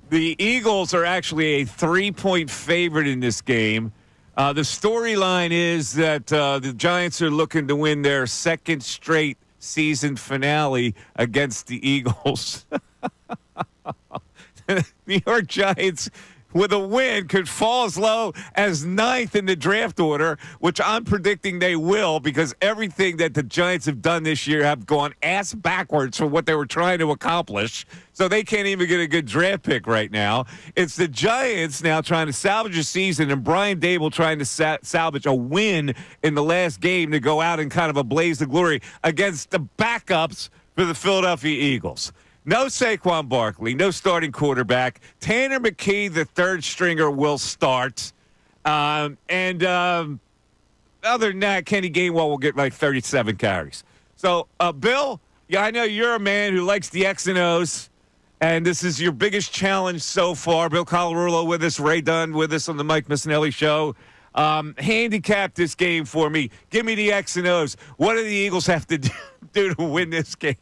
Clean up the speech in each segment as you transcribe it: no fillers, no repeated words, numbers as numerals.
The Eagles are actually a 3-point favorite in this game. The storyline is that the Giants are looking to win their second straight season finale against the Eagles. New York Giants, with a win, could fall as low as 9th in the draft order, which I'm predicting they will, because everything that the Giants have done this year have gone ass backwards from what they were trying to accomplish. So they can't even get a good draft pick right now. It's the Giants now trying to salvage a season, and Brian Dable trying to salvage a win in the last game to go out in kind of a blaze of glory against the backups for the Philadelphia Eagles. No Saquon Barkley, no starting quarterback. Tanner McKee, the third stringer, will start. Other than that, Kenny Gainwell will get like 37 carries. So, Bill, yeah, I know you're a man who likes the X and O's, and this is your biggest challenge so far. Bill Colarulo with us, Ray Dunn with us on the Mike Missanelli Show. Handicap this game for me. Give me the X and O's. What do the Eagles have to do to win this game?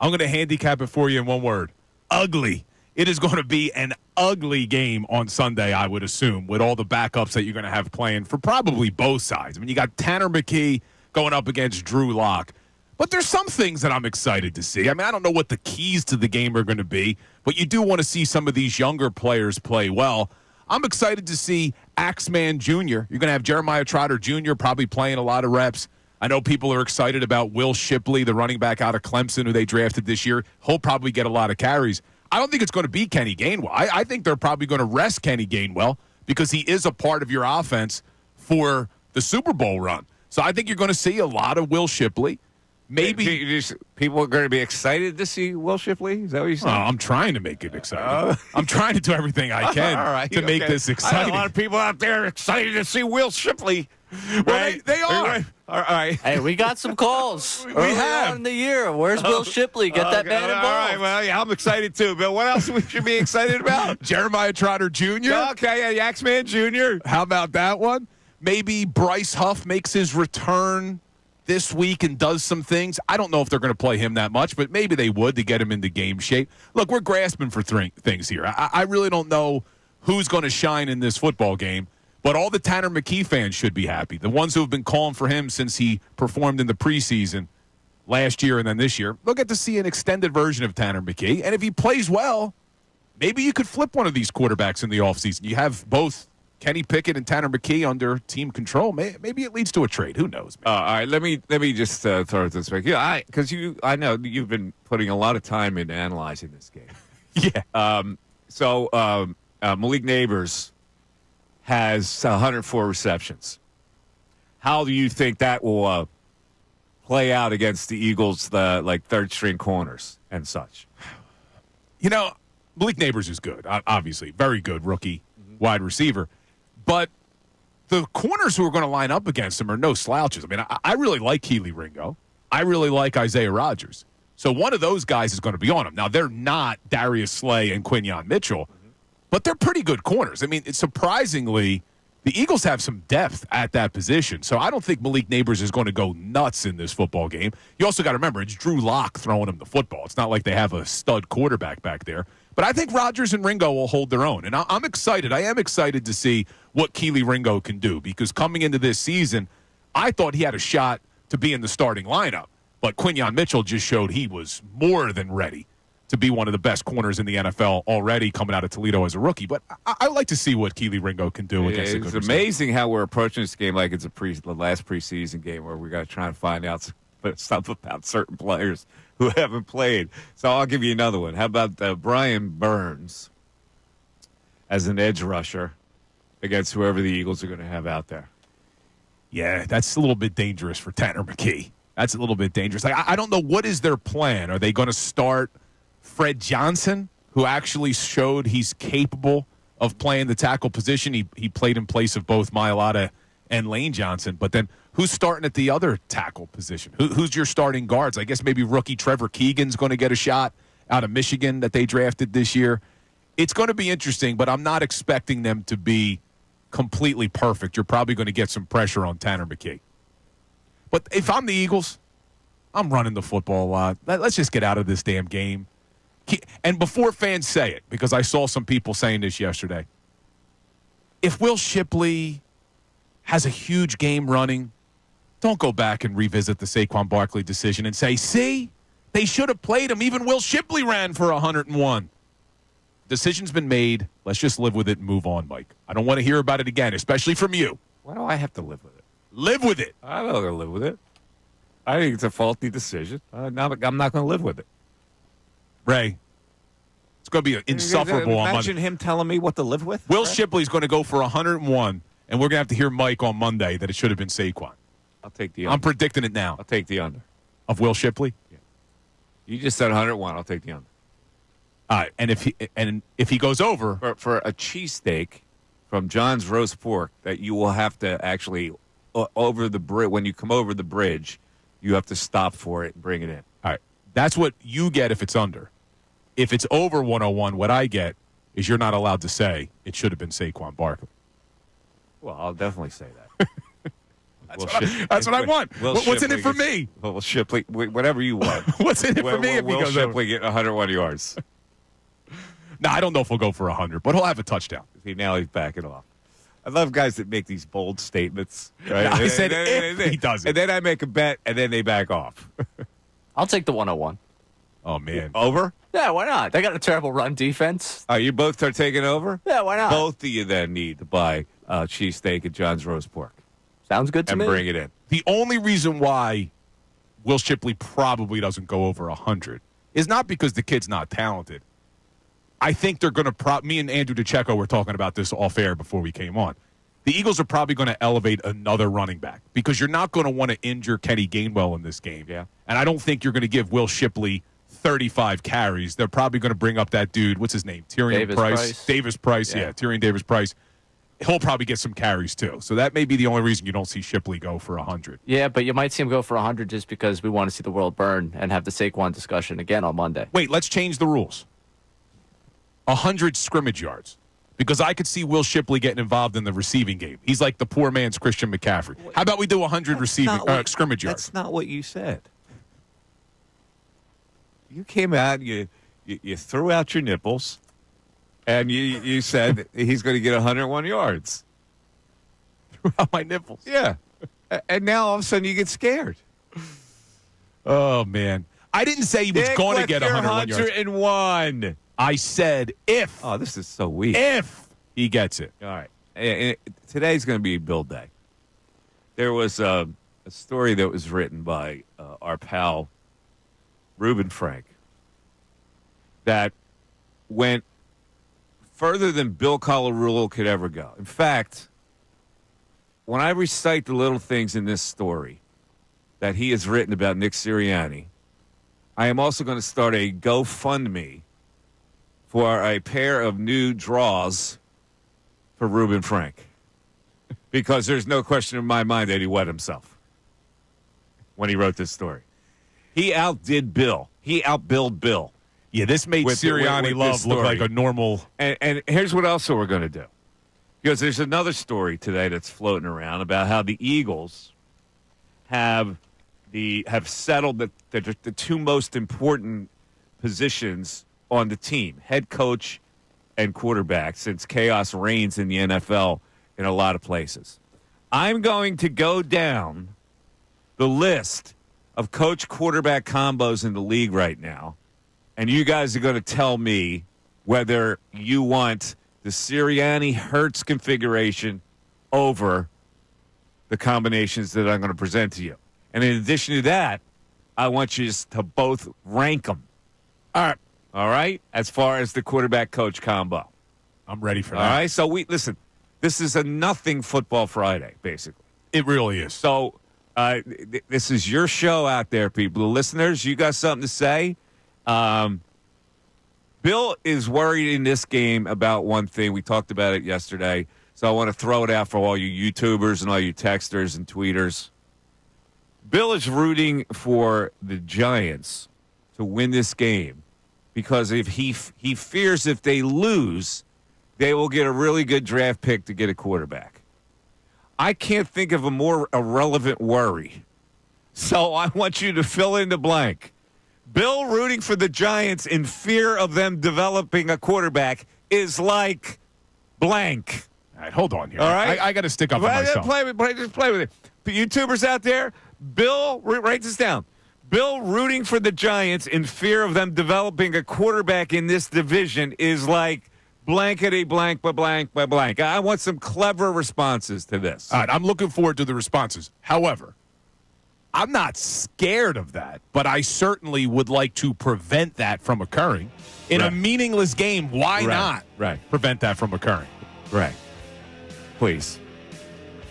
I'm going to handicap it for you in one word. Ugly. It is going to be an ugly game on Sunday, I would assume, with all the backups that you're going to have playing for probably both sides. I mean, you got Tanner McKee going up against Drew Lock. But there's some things that I'm excited to see. I mean, I don't know what the keys to the game are going to be, but you do want to see some of these younger players play well. I'm excited to see Axeman Jr. You're going to have Jeremiah Trotter Jr. probably playing a lot of reps. I know people are excited about Will Shipley, the running back out of Clemson who they drafted this year. He'll probably get a lot of carries. I don't think it's going to be Kenny Gainwell. I think they're probably going to rest Kenny Gainwell because he is a part of your offense for the Super Bowl run. So I think you're going to see a lot of Will Shipley. Maybe people are going to be excited to see Will Shipley? Is that what you're saying? I'm trying to make it exciting. I'm trying to do everything I can to make this exciting. A lot of people out there excited to see Will Shipley. Well, right? they are. Right. All right. Hey, we got some calls. We Early have. on in the year. Where's Will Shipley? Get that man involved. All right. Well, yeah, I'm excited too. Bill, what else we should be excited about? Jeremiah Trotter Jr. Okay, yeah, Axeman Jr. How about that one? Maybe Bryce Huff makes his return this week and does some things. I don't know if they're going to play him that much, but maybe they would to get him into game shape. Look, we're grasping for things here. I really don't know who's going to shine in this football game, but all the Tanner McKee fans should be happy. The ones who have been calling for him since he performed in the preseason last year and then this year, they'll get to see an extended version of Tanner McKee. And if he plays well, maybe you could flip one of these quarterbacks in the offseason. You have both Kenny Pickett and Tanner McKee under team control. Maybe it leads to a trade. Who knows? All right, let me just throw it this way. Yeah, because I know you've been putting a lot of time into analyzing this game. Yeah. Malik Neighbors has 104 receptions. How do you think that will play out against the Eagles, the third string corners and such? You know, Malik Neighbors is good. Obviously, very good rookie wide receiver. But the corners who are going to line up against him are no slouches. I mean, I really like Keely Ringo. I really like Isaiah Rodgers. So one of those guys is going to be on him. Now, they're not Darius Slay and Quinyon Mitchell, but they're pretty good corners. I mean, surprisingly, the Eagles have some depth at that position. So I don't think Malik Neighbors is going to go nuts in this football game. You also got to remember, it's Drew Lock throwing him the football. It's not like they have a stud quarterback back there. But I think Rodgers and Ringo will hold their own. And I'm excited. I am excited to see what Keely Ringo can do, because coming into this season, I thought he had a shot to be in the starting lineup. But Quinyon Mitchell just showed he was more than ready to be one of the best corners in the NFL already coming out of Toledo as a rookie. But I like to see what Keely Ringo can do against a good It's amazing how we're approaching this game like it's the last preseason game where we got to try and find out stuff about certain players who haven't played. So I'll give you another one. How about Brian Burns as an edge rusher against whoever the Eagles are going to have out there? Yeah, that's a little bit dangerous for Tanner McKee. That's a little bit dangerous. I don't know, what is their plan? Are they going to start Fred Johnson, who actually showed he's capable of playing the tackle position? He played in place of both Mailata and Lane Johnson. But then who's starting at the other tackle position? Who's your starting guards? I guess maybe rookie Trevor Keegan's going to get a shot out of Michigan that they drafted this year. It's going to be interesting, but I'm not expecting them to be completely perfect. You're probably going to get some pressure on Tanner McKee. But if I'm the Eagles, I'm running the football a lot. Let's just get out of this damn game. And before fans say it, because I saw some people saying this yesterday, if Will Shipley has a huge game running, don't go back and revisit the Saquon Barkley decision and say, see, they should have played him. Even Will Shipley ran for 101. Decision's been made. Let's just live with it and move on, Mike. I don't want to hear about it again, especially from you. Why do I have to live with it? Live with it. I don't want to live with it. I think it's a faulty decision. I'm not going to live with it. Ray, it's going to be insufferable on Monday. Imagine him telling me what to live with. Will Ray? Shipley's going to go for 101, and we're going to have to hear Mike on Monday that it should have been Saquon. I'll take the under. I'm predicting it now. I'll take the under. Of Will Shipley? Yeah. You just said 101. I'll take the under. All right, and if he goes over. For a cheesesteak from John's Roast Pork that you will have to actually, over the bridge, when you come over the bridge, you have to stop for it and bring it in. All right, that's what you get if it's under. If it's over 101, what I get is you're not allowed to say it should have been Saquon Barkley. Well, I'll definitely say that. That's what I want. What's in it for me? Will Shipley, whatever you want. What's in it for me if he Will goes Shipley over? get 101 yards? No, I don't know if he'll go for 100, but he'll have a touchdown. See, now he's backing off. I love guys that make these bold statements. Right? I said if he does it. And then I make a bet, and then they back off. I'll take the 101. Oh, man. Over? Yeah, why not? They got a terrible run defense. You both are taking over? Yeah, why not? Both of you then need to buy cheesesteak at John's Roast Pork. Sounds good to me. And bring it in. The only reason why Will Shipley probably doesn't go over 100 is not because the kid's not talented. I think they're going to me and Andrew DeCecco were talking about this off air before we came on. The Eagles are probably going to elevate another running back because you're not going to want to injure Kenny Gainwell in this game. Yeah. And I don't think you're going to give Will Shipley 35 carries. They're probably going to bring up that dude. What's his name? Tyrion Price. Davis Price. Yeah, Tyrion Davis Price. He'll probably get some carries too. So that may be the only reason you don't see Shipley go for 100. Yeah, but you might see him go for 100 just because we want to see the world burn and have the Saquon discussion again on Monday. Wait, let's change the rules. 100 scrimmage yards. Because I could see Will Shipley getting involved in the receiving game. He's like the poor man's Christian McCaffrey. How about we do 100 scrimmage yards? That's not what you said. You came out, you threw out your nipples, and you said he's going to get 101 yards. Threw out my nipples. Yeah. And now all of a sudden you get scared. Oh, man. I didn't say he was going to get 101 yards. 101. I said if. Oh, this is so weak. If he gets it. All right. Today's going to be Bill Day. There was a story that was written by our pal Reuben Frank that went further than Bill Colarulo could ever go. In fact, when I recite the little things in this story that he has written about Nick Sirianni, I am also going to start a GoFundMe for a pair of new draws for Reuben Frank. Because there's no question in my mind that he wet himself when he wrote this story. He outdid Bill. He outbilled Bill. Yeah, this made Sirianni Love look like a normal. And here's what else we're going to do. Because there's another story today that's floating around about how the Eagles have settled the two most important positions on the team, head coach and quarterback, since chaos reigns in the NFL in a lot of places. I'm going to go down the list of coach-quarterback combos in the league right now, and you guys are going to tell me whether you want the Sirianni-Hurts configuration over the combinations that I'm going to present to you. And in addition to that, I want you to both rank them. All right? As far as the quarterback-coach combo. I'm ready for that. All right? So, listen, this is a nothing football Friday, basically. It really is. So, this is your show out there, people. The listeners, you got something to say? Bill is worried in this game about one thing. We talked about it yesterday. So I want to throw it out for all you YouTubers and all you texters and tweeters. Bill is rooting for the Giants to win this game because if he fears if they lose, they will get a really good draft pick to get a quarterback. I can't think of a more irrelevant worry. So I want you to fill in the blank. Bill rooting for the Giants in fear of them developing a quarterback is like blank. All right, hold on here. All right? I got to stick up for myself. Just play with it. YouTubers out there, Bill, write this down. Bill rooting for the Giants in fear of them developing a quarterback in this division is like blankety blank, blank, blank. I want some clever responses to this. All right, I'm looking forward to the responses. However, I'm not scared of that, but I certainly would like to prevent that from occurring. In a meaningless game, why not prevent that from occurring? Right. Please.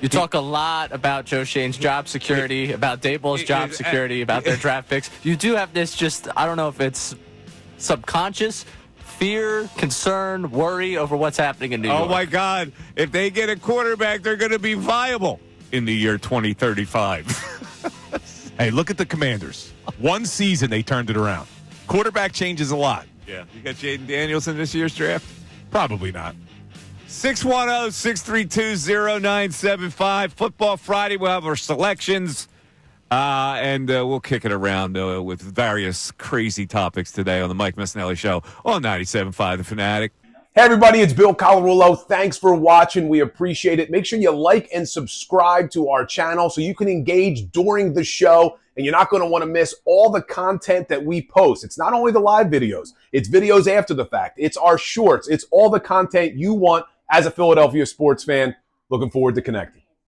You talk a lot about Joe Shane's job security, about Daboll's job security, about their draft picks. You do have this just, I don't know if it's subconscious fear, concern, worry over what's happening in New York. Oh, my God. If they get a quarterback, they're going to be viable in the year 2035. Hey, look at the Commanders. One season, they turned it around. Quarterback changes a lot. Yeah. You got Jaden Daniels in this year's draft? Probably not. 610-632-0975. Football Friday, we'll have our selections, and we'll kick it around with various crazy topics today on the Mike Missanelli Show on 97.5 The Fanatic. Hey everybody, it's Bill Colarulo. Thanks for watching. We appreciate it. Make sure you like and subscribe to our channel so you can engage during the show, and you're not going to want to miss all the content that we post. It's not only the live videos, it's videos after the fact. It's our shorts. It's all the content you want as a Philadelphia sports fan. Looking forward to connecting.